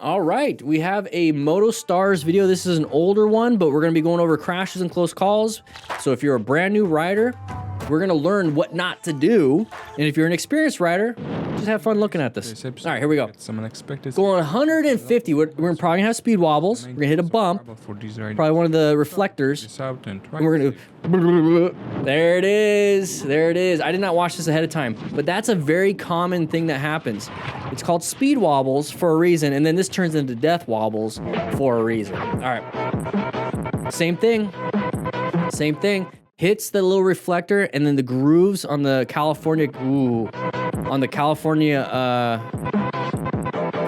All right, we have a Moto Stars video. This is an older one, but we're gonna be going over crashes and close calls. So if you're a brand new rider, we're gonna learn what not to do. And if you're an experienced rider, just have fun looking at this. All right, here we go. Some unexpected. Going 150, we're probably gonna have speed wobbles. We're gonna hit a bump, probably one of the reflectors. And we're gonna do, there it is, there it is. I did not watch this ahead of time, but that's a very common thing that happens. It's called speed wobbles for a reason, and then this turns into death wobbles for a reason. All right, same thing, same thing. Hits the little reflector, and then the grooves on the California,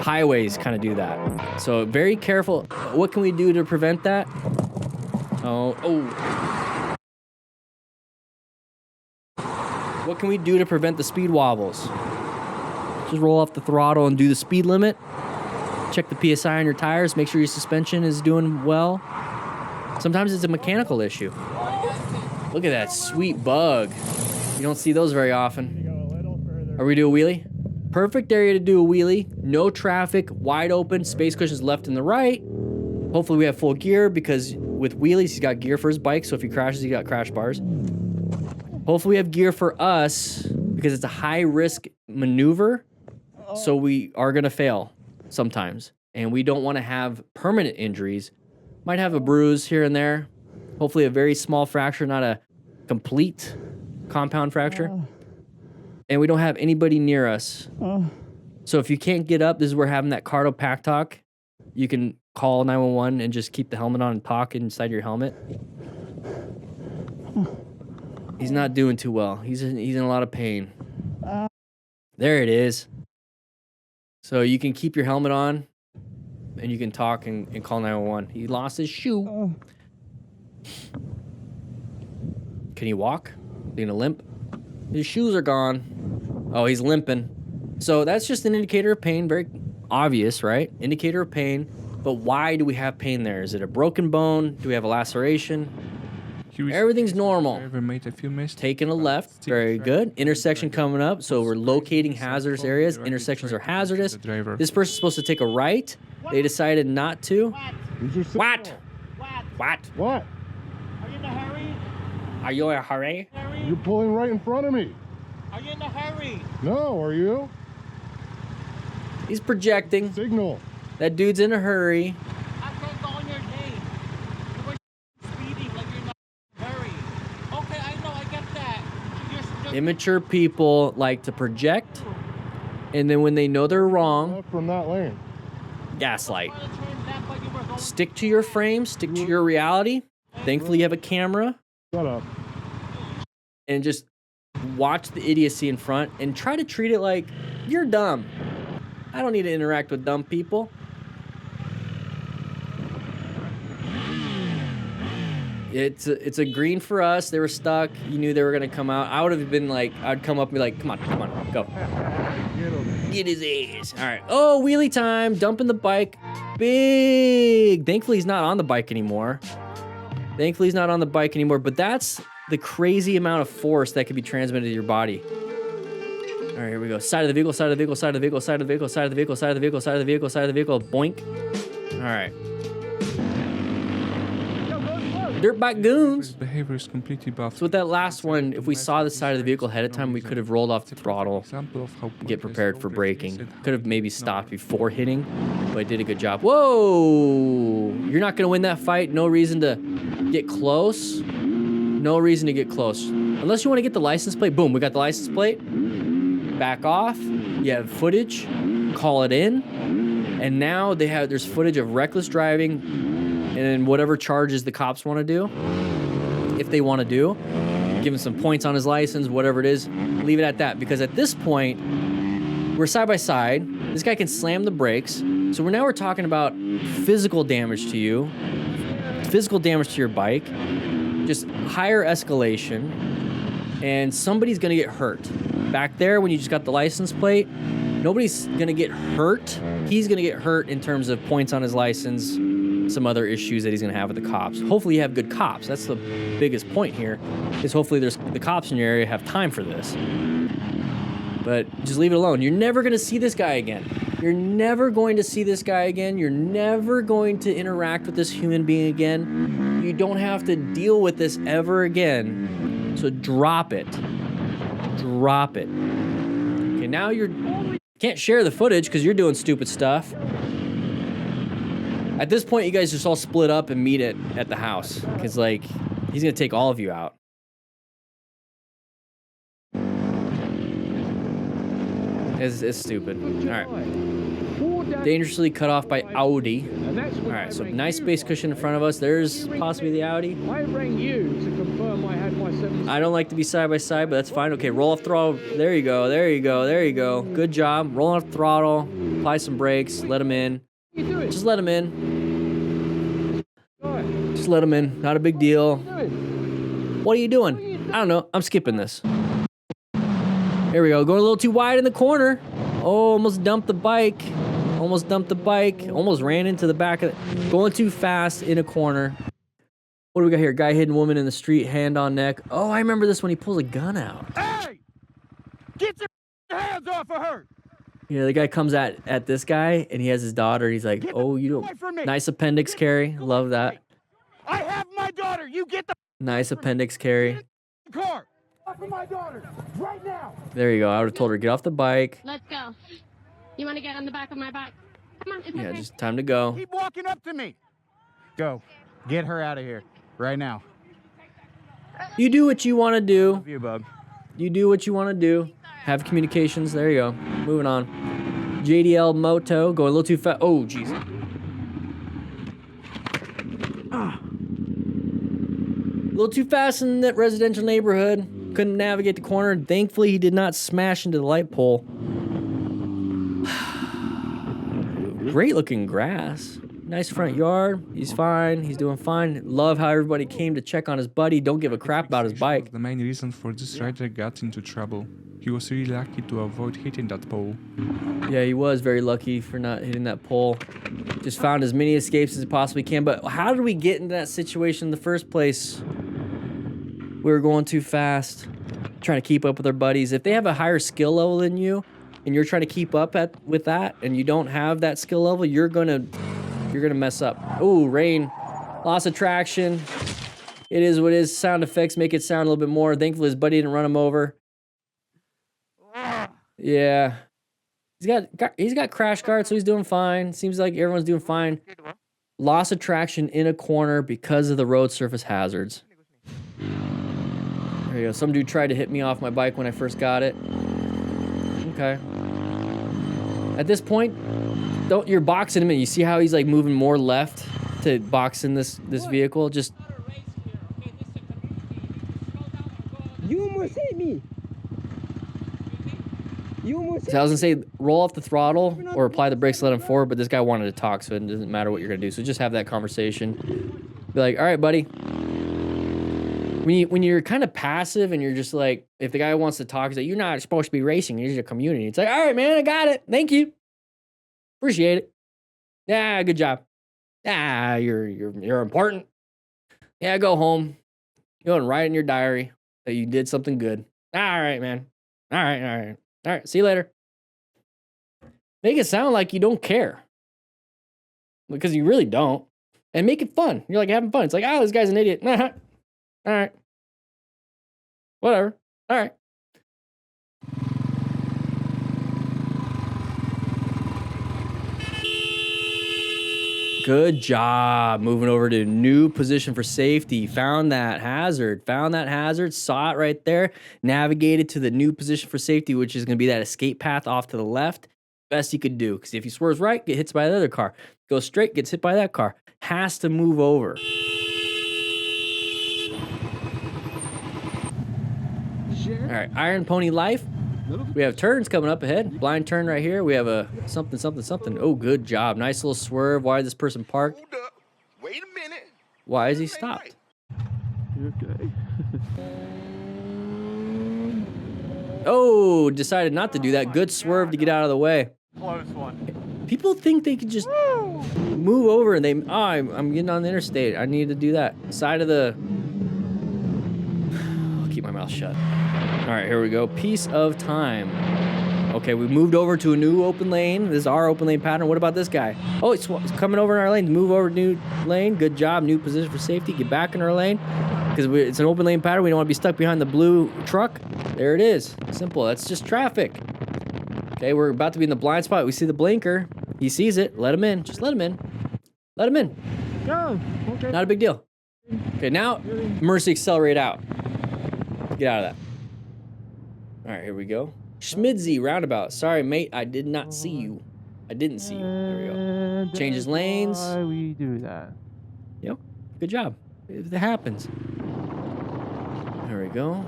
highways kind of do that. So very careful. What can we do to prevent that? Oh. What can we do to prevent the speed wobbles? Just roll off the throttle and do the speed limit. Check the PSI on your tires. Make sure your suspension is doing well. Sometimes it's a mechanical issue. Look at that sweet bug. You don't see those very often. Are we do a wheelie? Perfect area to do a wheelie. No traffic, wide open, space cushions left and the right. Hopefully we have full gear because with wheelies, he's got gear for his bike. So if he crashes, he got crash bars. Hopefully we have gear for us because it's a high risk maneuver. So we are gonna fail sometimes. And we don't wanna have permanent injuries. Might have a bruise here and there. Hopefully a very small fracture, not a complete compound fracture. And we don't have anybody near us. So if you can't get up, this is where having that cardo pack talk. You can call 911 and just keep the helmet on and talk inside your helmet. He's not doing too well. He's in a lot of pain. There it is. So you can keep your helmet on and you can talk and call 911. He lost his shoe. Can he walk? Is he gonna limp? His shoes are gone. Oh, he's limping. So that's just an indicator of pain. Very obvious, right? Indicator of pain. But why do we have pain there? Is it a broken bone? Do we have a laceration? Everything's normal. Taking a left. Very good. Intersection coming up. So we're locating hazardous areas. Intersections are hazardous. This person's supposed to take a right. They decided not to. What? What? Are you in a hurry? Are you in a hurry? You're pulling right in front of me. Are you in a hurry? No, are you? He's projecting. Signal. That dude's in a hurry. I can't go on your name. You were speeding like you're in a hurry. Okay, I know, I get that. You're Immature people like to project, and then when they know they're wrong, Left from that lane. gaslight. Stick to your frame, stick to your reality. Thankfully, you have a camera. Shut up. And just watch the idiocy in front and try to treat it like you're dumb. I don't need to interact with dumb people. It's a green for us. They were stuck. You knew they were gonna come out. I would have been like, I'd come up and be like, come on, go. Get his ass. All right. Oh, wheelie time. Dumping the bike. Big. Thankfully, he's not on the bike anymore. But that's the crazy amount of force that can be transmitted to your body. All right, here we go. Side of the vehicle, side of the vehicle, side of the vehicle, side of the vehicle, side of the vehicle, side of the vehicle, side of the vehicle, side of the vehicle. Boink. All right. Dirt bike goons. Behavior is completely buffed. So with that last one, if we saw the side of the vehicle ahead of time, we could have rolled off the throttle, get prepared for braking. Could have maybe stopped before hitting, but I did a good job. Whoa! You're not gonna win that fight. No reason to get close. Unless you want to get the license plate. Boom, we got the license plate. Back off. You have footage. Call it in. And now there's footage of reckless driving and whatever charges the cops want to do. If they want to do. Give him some points on his license, whatever it is. Leave it at that. Because at this point, we're side by side. This guy can slam the brakes. So we're talking about physical damage to you. Physical damage to your bike. Just higher escalation. And somebody's going to get hurt. Back there, when you just got the license plate, nobody's going to get hurt. He's going to get hurt in terms of points on his license, some other issues that he's going to have with the cops. Hopefully you have good cops. That's the biggest point here, is hopefully the cops in your area have time for this. But just leave it alone. You're never going to see this guy again. You're never going to see this guy again. You're never going to interact with this human being again. You don't have to deal with this ever again. So drop it. Drop it. Okay, now you can't share the footage because you're doing stupid stuff. At this point, you guys just all split up and meet at the house. Because, like, he's going to take all of you out. It's stupid. All right. Dangerously cut off by Audi. All right, so nice space cushion in front of us. There's possibly the Audi. I rang you to confirm I had my 7. I don't like to be side by side, but that's fine. Okay, roll off throttle. There you go. There you go. There you go. Good job. Roll off throttle. Apply some brakes. Let him in. What are you doing? Just let him in. Guy, Just let him in. Not a big deal. what are you doing? What are you doing? I don't know. I'm skipping this. Here we go. Going a little too wide in the corner. Oh, almost dumped the bike. Almost dumped the bike. Almost ran into the back of it. Going too fast in a corner. What do we got here? Guy hitting woman in the street, hand on neck. Oh, I remember this when he pulls a gun out. Hey! Get your hands off of her! You know, the guy comes at this guy, and he has his daughter. He's like, oh, you away from me. don't... Nice appendix carry. Love that. I have my daughter! You get the Nice appendix carry. car! Off of my daughter! Right now! There you go. I would have told her, get off the bike. Let's go. You want to get on the back of my bike? Come on, it's Yeah, okay. just time to go. Keep walking up to me! Go. Get her out of here. Right now. You do what you want to do. Love you, bub. You do what you want to do. Have communications. There you go. Moving on. JDL Moto going a little too fast. Oh, jeez. A little too fast in that residential neighborhood. Couldn't navigate the corner. Thankfully, he did not smash into the light pole. Great looking grass. Nice front yard. He's fine. He's doing fine. Love how everybody came to check on his buddy. Don't give a crap about his bike. The main reason for this rider got into trouble. He was really lucky to avoid hitting that pole. Yeah, he was very lucky for not hitting that pole. Just found as many escapes as he possibly can. But how did we get into that situation in the first place? We were going too fast, trying to keep up with our buddies. If they have a higher skill level than you, and you're trying to keep up with that, and you don't have that skill level, you're gonna mess up. Ooh, rain, loss of traction. It is what it is. Sound effects make it sound a little bit more. Thankfully, his buddy didn't run him over. Yeah, he's got crash guard, so he's doing fine. Seems like everyone's doing fine. Loss of traction in a corner because of the road surface hazards. There you go. Some dude tried to hit me off my bike when I first got it. Okay. At this point, you're boxing him in. You see how he's like moving more left to box in this vehicle? Just You almost hit me! You almost so I was gonna say roll off the throttle or apply the brakes, let him forward, but this guy wanted to talk, so it doesn't matter what you're gonna do. So just have that conversation. Be like, all right, buddy. When you're kind of passive and you're just like, if the guy wants to talk, he's like, you're not supposed to be racing. You're just a community. It's like, all right, man, I got it. Thank you. Appreciate it. Yeah, good job. Yeah, you're important. Yeah, go home. Go and write in your diary that you did something good. All right, man. All right. All right, see you later. Make it sound like you don't care. Because you really don't. And make it fun. You're like having fun. It's like, oh, this guy's an idiot. All right. Whatever. All right. Good job. Moving over to new position for safety. Found that hazard. Saw it right there. Navigated to the new position for safety, which is going to be that escape path off to the left. Best you could do. Because if he swerves right, get hit by the other car. Goes straight, gets hit by that car. Has to move over. All right, Iron Pony Life. We have turns coming up ahead. Blind turn right here. We have a something. Oh, good job. Nice little swerve. Why did this person park? Hold up. Wait a minute. Why is he stopped? okay? Oh, decided not to do that. Good swerve to get out of the way. Close one. People think they could just move over and I'm getting on the interstate. I need to do that. Side of the... I'll keep my mouth shut. All right, here we go. Piece of time. Okay, we moved over to a new open lane. This is our open lane pattern. What about this guy? Oh, it's coming over in our lane. Move over to new lane. Good job. New position for safety. Get back in our lane. Because it's an open lane pattern. We don't want to be stuck behind the blue truck. There it is. Simple. That's just traffic. Okay, we're about to be in the blind spot. We see the blinker. He sees it. Let him in. Just let him in. Let him in. No. Okay. Not a big deal. Okay, now emergency accelerate out. Get out of that. All right, here we go. Schmidzy roundabout. Sorry, mate. I did not see you. I didn't see you. There we go. Changes lanes. Why we do that? Yep. Good job. It happens. There we go.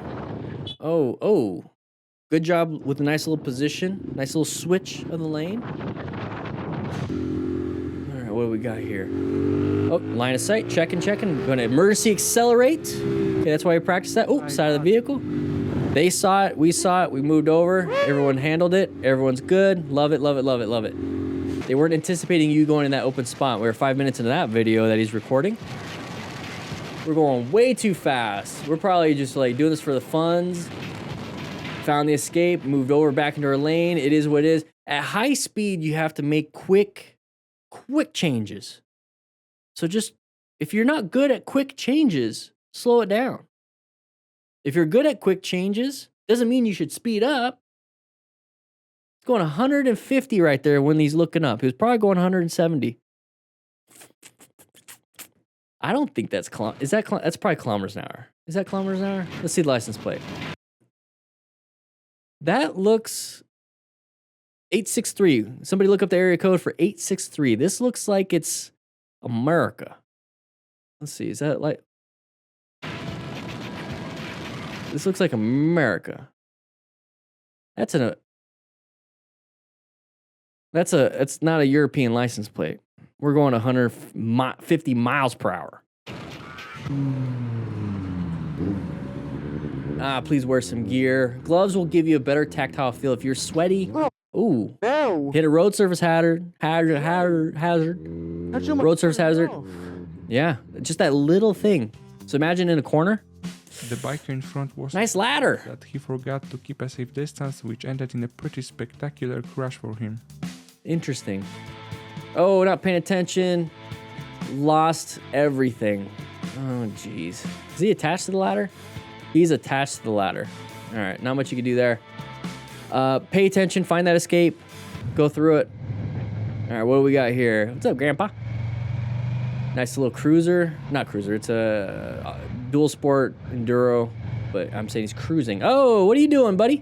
Oh. Good job with a nice little position. Nice little switch of the lane. All right, what do we got here? Oh, line of sight. Checking. Going to emergency accelerate. Okay, that's why we practiced that. Oh, side of the vehicle. They saw it. We saw it. We moved over. Everyone handled it. Everyone's good. Love it. They weren't anticipating you going in that open spot. We were 5 minutes into that video that he's recording. We're going way too fast. We're probably just like doing this for the funds. Found the escape, moved over back into our lane. It is what it is. At high speed, you have to make quick changes. So just, if you're not good at quick changes, slow it down. If you're good at quick changes, doesn't mean you should speed up. It's going 150 right there when he's looking up. He was probably going 170. I don't think that's that's probably kilometers an hour. Is that kilometers an hour? Let's see the license plate. That looks 863. Somebody look up the area code for 863. This looks like it's America. Let's see. Is that like... This looks like America. It's not a European license plate. We're going 150 miles per hour. Please wear some gear. Gloves will give you a better tactile feel if you're sweaty. Ooh. Hit a road surface hazard. Road surface hazard. Yeah, just that little thing. So imagine in a corner. The biker in front was nice ladder. That he forgot to keep a safe distance, which ended in a pretty spectacular crash for him. Interesting. Oh, not paying attention. Lost everything. Oh, jeez. Is he attached to the ladder? He's attached to the ladder. All right, not much you can do there. Pay attention, find that escape, go through it. All right, what do we got here? What's up, Grandpa? Nice little cruiser. Not cruiser, it's a dual sport enduro, but I'm saying he's cruising. Oh, what are you doing, buddy?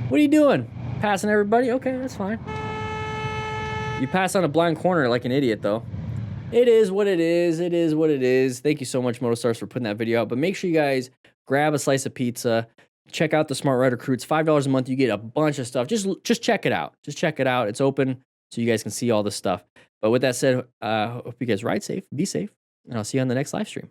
What are you doing? Passing everybody? Okay, that's fine. You pass on a blind corner like an idiot, though. It is what it is. It is what it is. Thank you so much, Motostars, for putting that video out. But make sure you guys grab a slice of pizza. Check out the Smart Rider Crew. It's $5 a month. You get a bunch of stuff. Just check it out. Just check it out. It's open so you guys can see all this stuff. But with that said, hope you guys ride safe, be safe, and I'll see you on the next live stream.